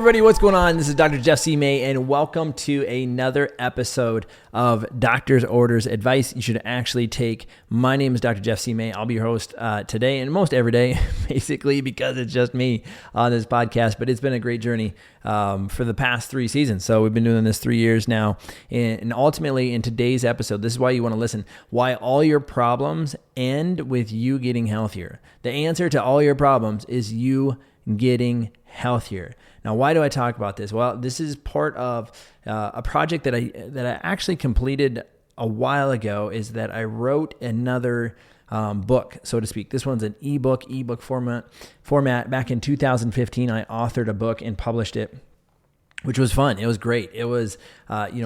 everybody, what's going on? This is Dr. Jeff C. May, and welcome to another episode of Doctor's Orders Advice You Should Actually Take. My name is Dr. Jeff C. May. I'll be your host today and most every day, basically, because it's just me on this podcast. But it's been a great journey for the past 3 seasons. So we've been doing this 3 years now. And ultimately, in today's episode, this is why you want to listen, why all your problems end with you getting healthier. The answer to all your problems is you getting healthier. Now, why do I talk about this? Well, this is part of a project that I actually completed a while ago. Is that I wrote another book, so to speak. This one's an ebook format. Back in 2015, I authored a book and published it, which was fun. It was great. It was,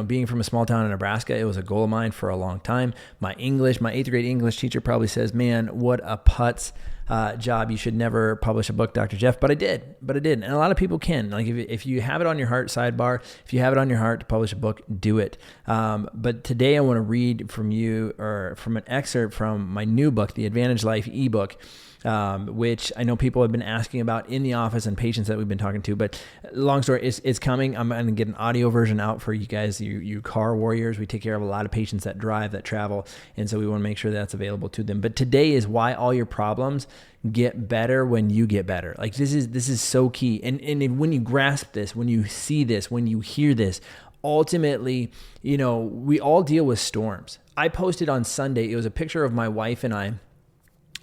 being from a small town in Nebraska, it was a goal of mine for a long time. My 8th grade English teacher probably says, man, what a putz job. You should never publish a book, Dr. Jeff. But I did. And a lot of people can. Like if you have it on your heart, sidebar, if you have it on your heart to publish a book, do it. But today I want to read from you, or from an excerpt from my new book, The Advantage Life ebook, which I know people have been asking about in the office and patients that we've been talking to. But long story, it's coming. I'm going to get an audio version out for you guys, you car warriors. We take care of a lot of patients that drive, that travel, and so we want to make sure that's available to them. But today is why all your problems get better when you get better. Like this is so key. And when you grasp this, when you see this, when you hear this, ultimately, we all deal with storms. I posted on Sunday, it was a picture of my wife and I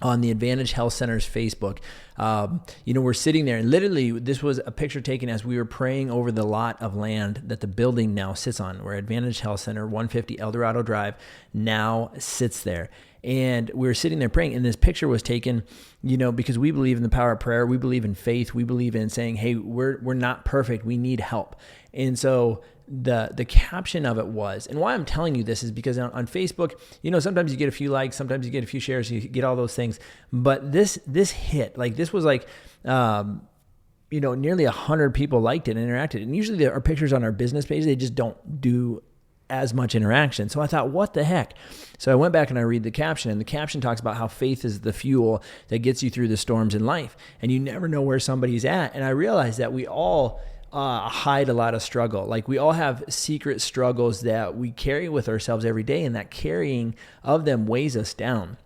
on the Advantage Health Center's Facebook. We're sitting there, and literally this was a picture taken as we were praying over the lot of land that the building now sits on, where Advantage Health Center, 150 Eldorado Drive, now sits there. And we were sitting there praying, and this picture was taken, because we believe in the power of prayer. We believe in faith. We believe in saying, hey, we're not perfect. We need help. And so the caption of it was, and why I'm telling you this is because on Facebook, sometimes you get a few likes, sometimes you get a few shares, you get all those things. But this hit, like this was like, nearly 100 people liked it and interacted. And usually there are pictures on our business page, they just don't do as much interaction. So I thought, what the heck? So I went back and I read the caption, and the caption talks about how faith is the fuel that gets you through the storms in life. And you never know where somebody's at. And I realized that we all hide a lot of struggle. Like we all have secret struggles that we carry with ourselves every day, and that carrying of them weighs us down.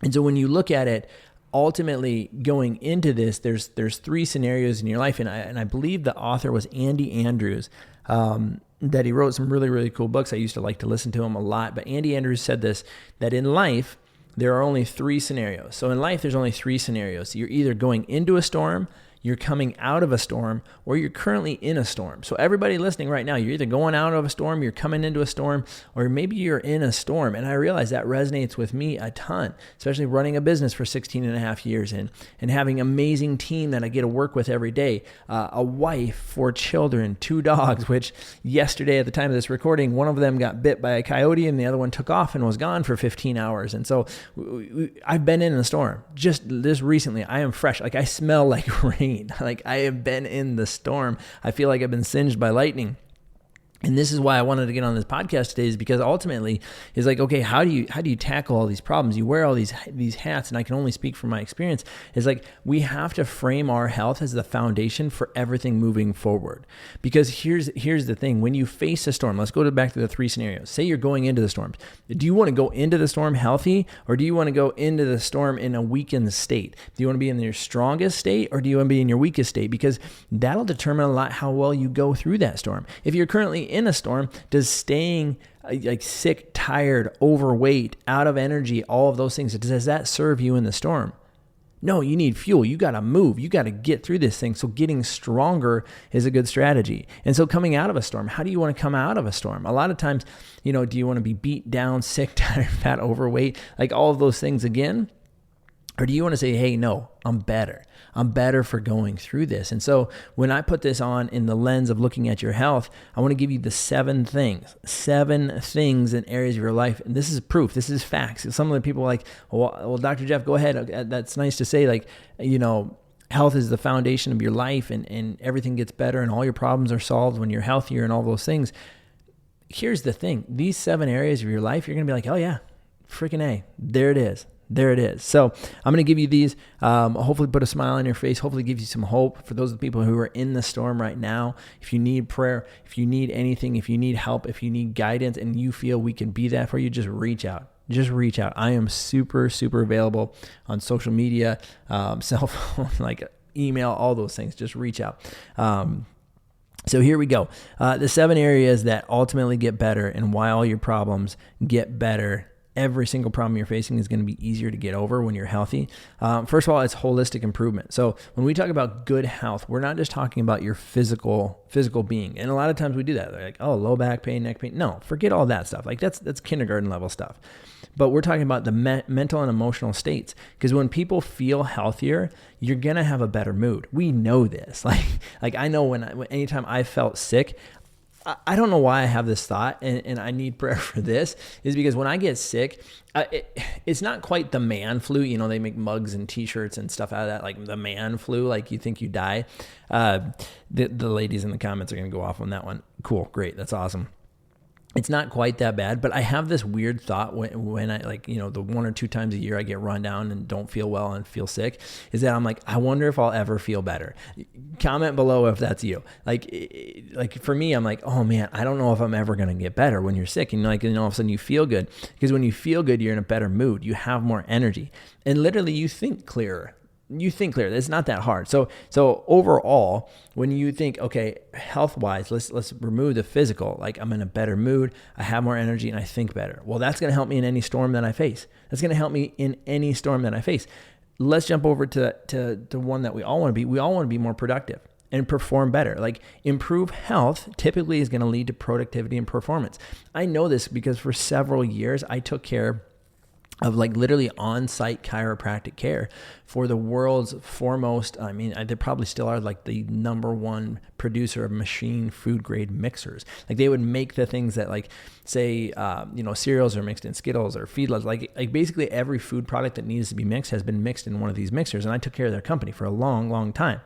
And so when you look at it, ultimately going into this, there's 3 scenarios in your life. And I believe the author was Andy Andrews, that he wrote some really, really cool books. I used to like to listen to him a lot. But Andy Andrews said this, that in life, there are only 3 scenarios. So in life, there's only 3 scenarios. You're either going into a storm, you're coming out of a storm, or you're currently in a storm. So everybody listening right now, you're either going out of a storm, you're coming into a storm, or maybe you're in a storm. And I realize that resonates with me a ton, especially running a business for 16 and a half years and having an amazing team that I get to work with every day, a wife, 4 children, 2 dogs, which yesterday at the time of this recording, one of them got bit by a coyote and the other one took off and was gone for 15 hours. And so I've been in a storm. Just this recently, I am fresh. Like I smell like rain. Like I have been in the storm. I feel like I've been singed by lightning. And this is why I wanted to get on this podcast today, is because ultimately is like, okay, how do you tackle all these problems? You wear all these hats, and I can only speak from my experience. Is like we have to frame our health as the foundation for everything moving forward. Because here's the thing: when you face a storm, let's go back to the 3 scenarios. Say you're going into the storm. Do you want to go into the storm healthy, or do you want to go into the storm in a weakened state? Do you want to be in your strongest state, or do you want to be in your weakest state? Because that'll determine a lot how well you go through that storm. If you're currently in a storm, does staying like sick, tired, overweight, out of energy, all of those things, does that serve you in the storm? No, you need fuel. You got to move. You got to get through this thing. So getting stronger is a good strategy. And so coming out of a storm, how do you want to come out of a storm? A lot of times, do you want to be beat down, sick, tired, fat, overweight, like all of those things again? Or do you want to say, hey, no, I'm better. I'm better for going through this. And so when I put this on in the lens of looking at your health, I want to give you the 7 things in areas of your life. And this is proof. This is facts. Some of the people are like, well, Dr. Jeff, go ahead. That's nice to say, like, health is the foundation of your life and everything gets better and all your problems are solved when you're healthier and all those things. Here's the thing. These 7 areas of your life, you're going to be like, oh yeah, freaking A. There it is. there it is. So I'm going to give you these, hopefully put a smile on your face, hopefully give you some hope for those people who are in the storm right now. If you need prayer, if you need anything, if you need help, if you need guidance and you feel we can be that for you, just reach out. Just reach out. I am super, super available on social media, cell phone, like email, all those things. Just reach out. So here we go. The 7 areas that ultimately get better and why all your problems get better. Every single problem you're facing is going to be easier to get over when you're healthy. First of all, it's holistic improvement. So when we talk about good health, we're not just talking about your physical being. And a lot of times we do that. They're like, oh, low back pain, neck pain. No, forget all that stuff. Like that's kindergarten level stuff. But we're talking about the mental and emotional states. Because when people feel healthier, you're going to have a better mood. We know this. Like I know anytime I felt sick, I don't know why I have this thought, and I need prayer for this, is because when I get sick, it's not quite the man flu. You know, they make mugs and t-shirts and stuff out of that, like the man flu, like you think you die. The ladies in the comments are going to go off on that one. Cool, great, that's awesome. It's not quite that bad, but I have this weird thought when I, like, you know, the 1 or 2 times a year I get run down and don't feel well and feel sick, is that I'm like, I wonder if I'll ever feel better. Comment below if that's you. Like for me, I'm like, oh man, I don't know if I'm ever going to get better when you're sick. And like, you know, all of a sudden you feel good, because when you feel good, you're in a better mood. You have more energy, and literally you think clearer. It's not that hard. So overall, when you think, okay, health-wise, let's remove the physical, like I'm in a better mood, I have more energy, and I think better. Well, that's going to help me in any storm that I face. That's going to help me in any storm that I face. Let's jump over to one that we all want to be. We all want to be more productive and perform better. Like improved health typically is going to lead to productivity and performance. I know this because for several years, I took care of like literally on-site chiropractic care for the world's foremost, I mean, they probably still are like the number one producer of machine food grade mixers. Like they would make the things that like say, cereals are mixed in Skittles or Feedlots, like basically every food product that needs to be mixed has been mixed in one of these mixers. And I took care of their company for a long, long time.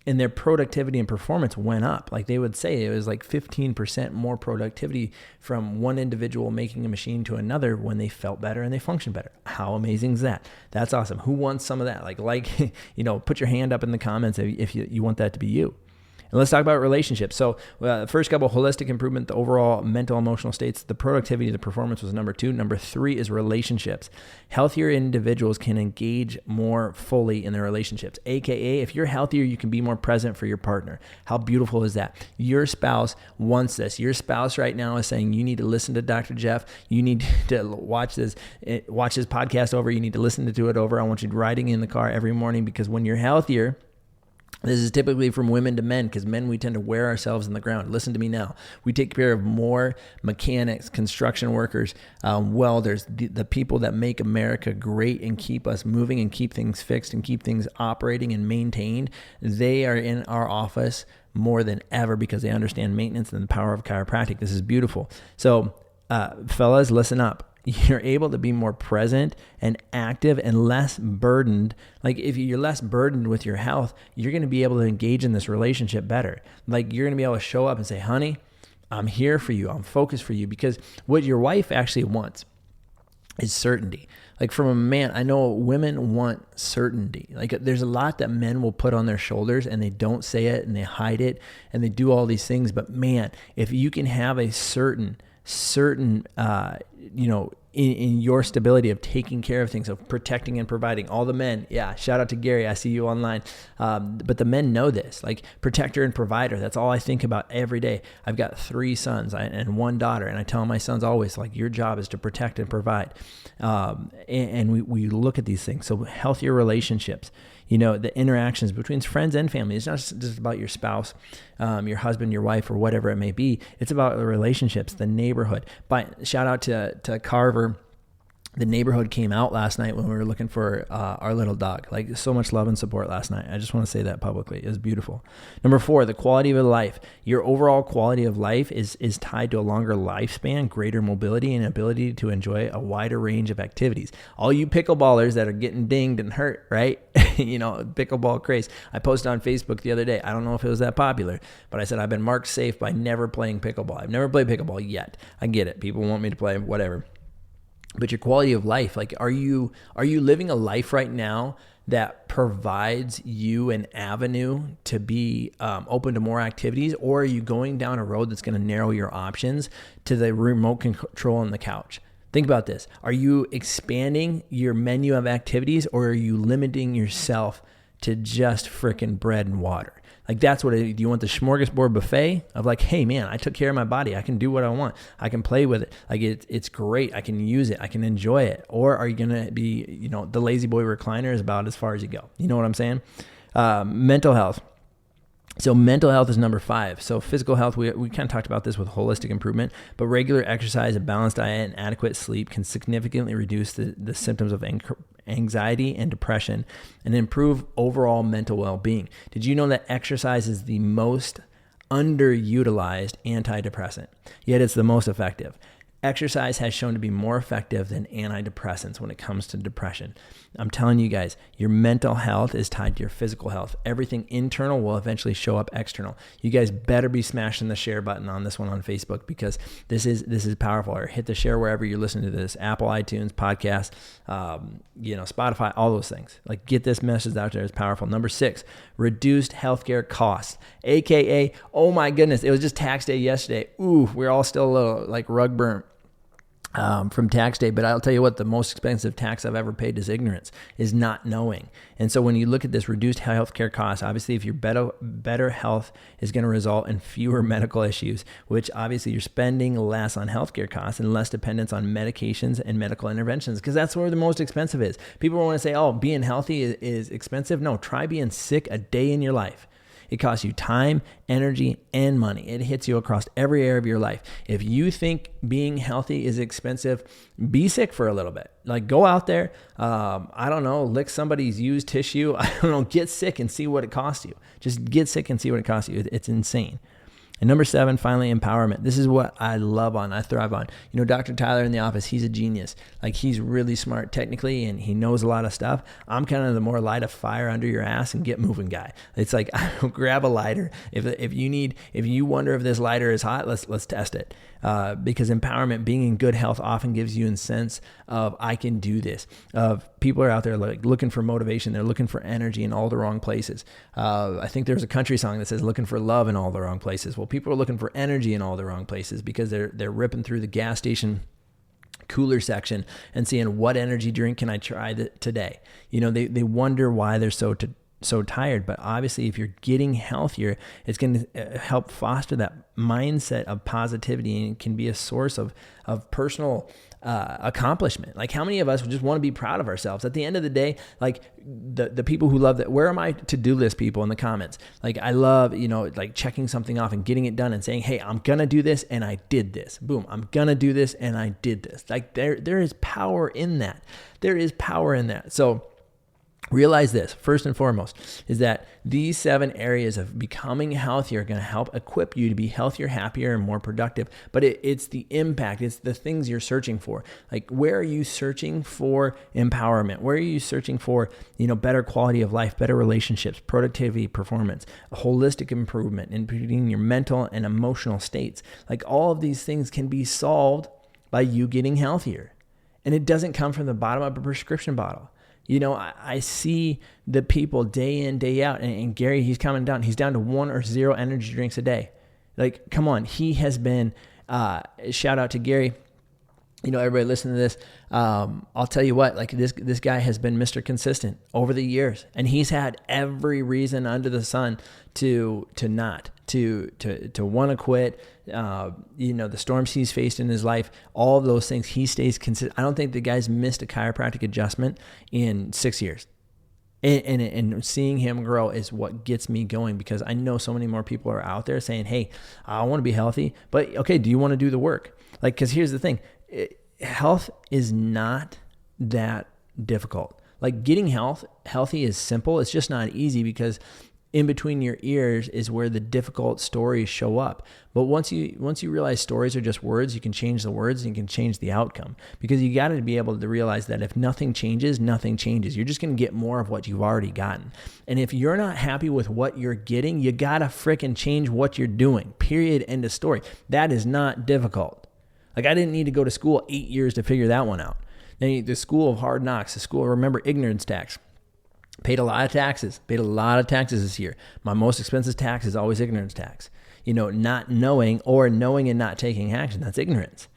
And their productivity and performance went up. Like they would say it was like 15% more productivity from one individual making a machine to another when they felt better and they functioned better. How amazing is that? That's awesome. Who wants some of that? Like, put your hand up in the comments if you want that to be you. And let's talk about relationships. So first couple, holistic improvement, the overall mental, emotional states, the productivity, the performance was number 2. Number 3 is relationships. Healthier individuals can engage more fully in their relationships. AKA, if you're healthier, you can be more present for your partner. How beautiful is that? Your spouse wants this. Your spouse right now is saying, you need to listen to Dr. Jeff. You need to watch his podcast over. You need to listen to it over. I want you riding in the car every morning, because when you're healthier, this is typically from women to men, because men, we tend to wear ourselves in the ground. Listen to me now. We take care of more mechanics, construction workers, welders, the people that make America great and keep us moving and keep things fixed and keep things operating and maintained. They are in our office more than ever because they understand maintenance and the power of chiropractic. This is beautiful. So, fellas, listen up. You're able to be more present and active and less burdened. Like if you're less burdened with your health, you're going to be able to engage in this relationship better. Like you're going to be able to show up and say, honey, I'm here for you. I'm focused for you. Because what your wife actually wants is certainty. Like from a man, I know women want certainty. Like there's a lot that men will put on their shoulders and they don't say it and they hide it and they do all these things. But man, if you can have a certain, in your stability of taking care of things, of protecting and providing. All the men, yeah, shout out to Gary, I see you online. But the men know this, like protector and provider. That's all I think about every day. I've got 3 sons and 1 daughter, and I tell my sons always, like, your job is to protect and provide. And we look at these things. So healthier relationships, the interactions between friends and family. It's not just about your spouse, your husband, your wife, or whatever it may be. It's about the relationships, the neighborhood. But shout out to Carver. The neighborhood came out last night when we were looking for our little dog. Like so much love and support last night. I just want to say that publicly. It was beautiful. Number 4, the quality of life. Your overall quality of life is tied to a longer lifespan, greater mobility, and ability to enjoy a wider range of activities. All you pickleballers that are getting dinged and hurt, right? Pickleball craze. I posted on Facebook the other day. I don't know if it was that popular, but I said I've been marked safe by never playing pickleball. I've never played pickleball yet. I get it. People want me to play whatever. but your quality of life, like, are you living a life right now that provides you an avenue to be open to more activities, or are you going down a road that's going to narrow your options to the remote control on the couch? Think about this. Are you expanding your menu of activities, or are you limiting yourself to just freaking bread and water? Like, that's what do you want, the smorgasbord buffet of like, hey man, I took care of my body. I can do what I want. I can play with it. Like, it's great. I can use it. I can enjoy it. Or are you going to be, the lazy boy recliner is about as far as you go. You know what I'm saying? Mental health. So mental health is number 5. So physical health, we kind of talked about this with holistic improvement, but regular exercise, a balanced diet, and adequate sleep can significantly reduce the symptoms of anxiety and depression and improve overall mental well-being. Did you know that exercise is the most underutilized antidepressant, yet it's the most effective? Exercise has shown to be more effective than antidepressants when it comes to depression. I'm telling you guys, your mental health is tied to your physical health. Everything internal will eventually show up external. You guys better be smashing the share button on this one on Facebook, because this is powerful. Or hit the share wherever you're listening to this, Apple, iTunes, podcast, Spotify, all those things. Like, get this message out there. It's powerful. Number 6, reduced healthcare costs, AKA, oh my goodness, it was just tax day yesterday. Ooh, we're all still a little like rug burnt from tax day. But I'll tell you what, the most expensive tax I've ever paid is ignorance, is not knowing. And so when you look at this reduced healthcare costs, obviously if your better health is going to result in fewer medical issues, which obviously you're spending less on healthcare costs and less dependence on medications and medical interventions, because that's where the most expensive is. People want to say, oh, being healthy is expensive. No, try being sick a day in your life. It costs you time, energy, and money. It hits you across every area of your life. If you think being healthy is expensive, be sick for a little bit. Like, go out there, lick somebody's used tissue. Get sick and see what it costs you. Just get sick and see what it costs you. It's insane. And number 7, finally, empowerment. This is what I love on, I thrive on. Dr. Tyler in the office, he's a genius. Like, he's really smart technically, and he knows a lot of stuff. I'm kind of the more light a fire under your ass and get moving guy. It's like, grab a lighter. If you wonder if this lighter is hot, let's test it. Because empowerment, being in good health, often gives you a sense of, I can do this. Of people are out there like looking for motivation. They're looking for energy in all the wrong places. I think there's a country song that says looking for love in all the wrong places. Well, people are looking for energy in all the wrong places because they're ripping through the gas station cooler section and seeing, what energy drink can I try today? They wonder why they're so tired. But obviously, if you're getting healthier, it's going to help foster that mindset of positivity, and can be a source of personal accomplishment. Like, how many of us just want to be proud of ourselves? At the end of the day, like the people who love that, where are my to-do list people in the comments? Like, I love, like checking something off and getting it done and saying, hey, I'm going to do this and I did this. Boom, I'm going to do this and I did this. Like, there is power in that. There is power in that. So realize this, first and foremost, is that these 7 areas of becoming healthier are going to help equip you to be healthier, happier, and more productive. But it's the impact, it's the things you're searching for. Like, where are you searching for empowerment? Where are you searching for, better quality of life, better relationships, productivity, performance, holistic improvement, including your mental and emotional states? Like, all of these things can be solved by you getting healthier. And it doesn't come from the bottom of a prescription bottle. I see the people day in, day out, and Gary, he's coming down. He's down to 1 or 0 energy drinks a day. Like, come on. He has been, shout out to Gary. Everybody listen to this. I'll tell you what, like, this guy has been Mr. Consistent over the years, and he's had every reason under the sun to want to quit. The storms he's faced in his life, all of those things, he stays consistent. I don't think the guy's missed a chiropractic adjustment in 6 years. And seeing him grow is what gets me going, because I know so many more people are out there saying, hey, I want to be healthy, but okay, do you want to do the work? Like, because here's the thing, health is not that difficult. Like, getting healthy is simple. It's just not easy, because in between your ears is where the difficult stories show up. But once you realize stories are just words, you can change the words and you can change the outcome, because you got to be able to realize that if nothing changes, nothing changes. You're just going to get more of what you've already gotten. And if you're not happy with what you're getting, you got to frickin' change what you're doing. Period. End of story. That is not difficult. Like, I didn't need to go to school 8 years to figure that one out. Then the school of hard knocks, the school of remember ignorance tax. Paid a lot of taxes this year. My most expensive tax is always ignorance tax. Not knowing or knowing and not taking action. That's ignorance.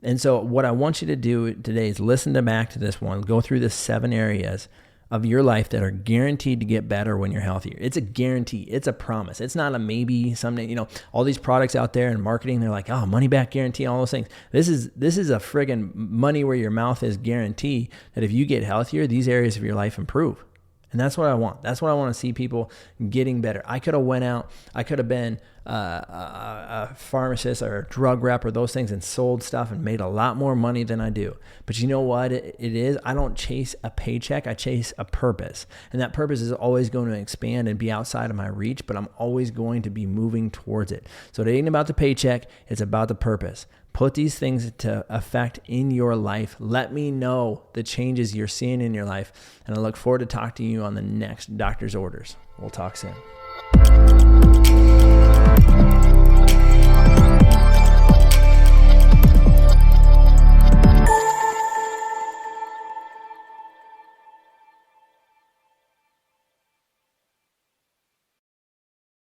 And so what I want you to do today is listen back to this one, go through the 7 areas of your life that are guaranteed to get better when you're healthier. It's a guarantee. It's a promise. It's not a maybe someday. All these products out there in marketing, they're like, oh, money back guarantee, all those things. This is a friggin' money where your mouth is guarantee that if you get healthier, these areas of your life improve. And that's what I want. That's what I want to see people getting better. I could have went out. I could have been a pharmacist or a drug rep or those things and sold stuff and made a lot more money than I do. But you know what it is? I don't chase a paycheck. I chase a purpose. And that purpose is always going to expand and be outside of my reach, but I'm always going to be moving towards it. So it ain't about the paycheck. It's about the purpose. Put these things into effect in your life. Let me know the changes you're seeing in your life. And I look forward to talking to you on the next Doctor's Orders. We'll talk soon.